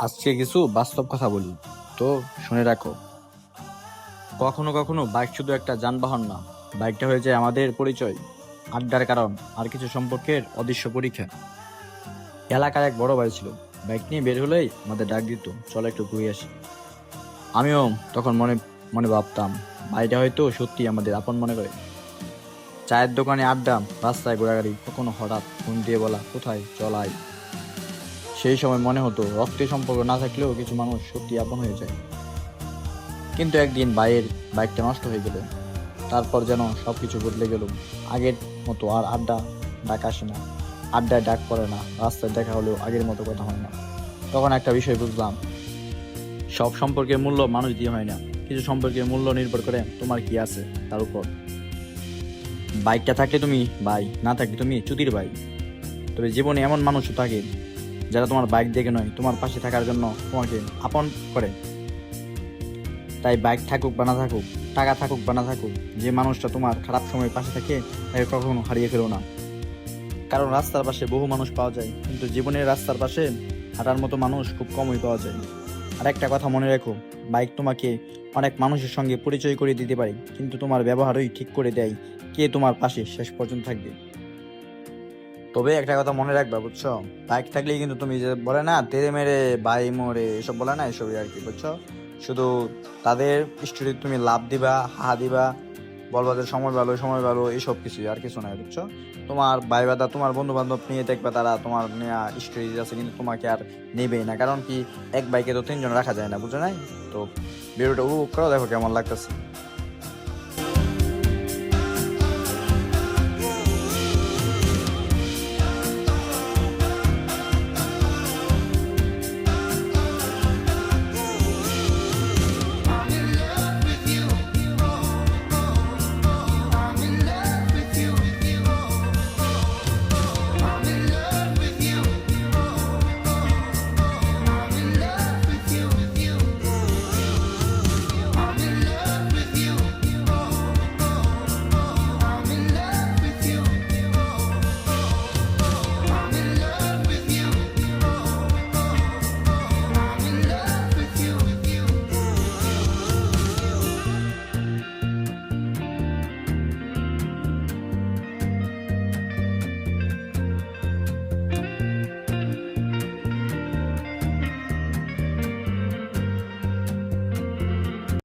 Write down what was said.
আজকে কিছু বাস্তব কথা বলি, তো শুনে রাখো। কখনো কখনো বাইক শুধু একটা যানবাহন না, বাইকটা হয়ে যায় আমাদের পরিচয়, আড্ডার কারণ, আর কিছু সম্পর্কের অদৃশ্য পরীক্ষা। এলাকার এক বড় ভাই ছিল, বাইক নিয়ে বের হলেই আমাদের ডাক দিত, চলো একটু ঘুরে আসি। আমিও তখন মনে মনে ভাবতাম, ভাইটা হয়তো সত্যি আমাদের আপন মনে করে। চায়ের দোকানে আড্ডা, রাস্তায় ঘোরাঘুরি, কখনো হঠাৎ ফোন দিয়ে বলা কোথায় চলাই। সেই সময় মনে হতো রক্তের সম্পর্ক না থাকলেও কিছু মানুষ সত্যি আপন হয়ে যায়। কিন্তু একদিন ভাইয়ের বাইকটা নষ্ট হয়ে গেল, তারপর যেন সবকিছু বদলে গেল। আগের মতো আর ডাক আসে না, আড্ডায় ডাক পড়ে না, রাস্তায় দেখা হলেও আগের মতো কথা হয় না। তখন একটা বিষয় বুঝলাম, সব সম্পর্কের মূল্য মানুষ দিয়ে হয় না, কিছু সম্পর্কের মূল্য নির্ভর করে তোমার কি আছে তার উপর। বাইকটা থাকলে তুমি ভাই, না থাকলে তুমি চুদির ভাই। তবে জীবনে এমন মানুষও থাকে যারা তোমার বাইক দেখে নয়, তোমার পাশে থাকার জন্য তোমাকে আপন করে। তাই বাইক থাকুক বা না থাকুক, টাকা থাকুক বা না থাকুক, যে মানুষটা তোমার খারাপ সময় পাশে থাকে তাকে কখনো হারিয়ে ফেলো না। কারণ রাস্তার পাশে বহু মানুষ পাওয়া যায়, কিন্তু জীবনের রাস্তার পাশে হাঁটার মতো মানুষ খুব কমই পাওয়া যায়। আর একটা কথা মনে রেখো, বাইক তোমাকে অনেক মানুষের সঙ্গে পরিচয় করে দিতে পারে, কিন্তু তোমার ব্যবহারই ঠিক করে দেয় কে তোমার পাশে শেষ পর্যন্ত থাকবে। তবে একটা কথা মনে রাখবা, বুঝছো, বাইক থাকলেই কিন্তু তুমি যে বলে না তেরে মেরে বাই মোরে এসব বলে না, এসবই আর কি, বুঝছো। শুধু তাদের স্টোরি তুমি লাভ দিবা, হা দিবা, বলবা যে সময় ভালো এইসব কিছু, আর কিছু নাই, বুঝছো। তোমার ভাই বাদা তোমার বন্ধু বান্ধব নিয়ে দেখবা, তারা তোমার নেওয়া স্টোরি আছে, কিন্তু তোমাকে আর নেবেই না। কারণ কি, এক বাইকে তো তিনজন রাখা যায় না, বুঝো নাই। তো ভিডিওটা উপভোগ করো, দেখো কেমন লাগতেছে।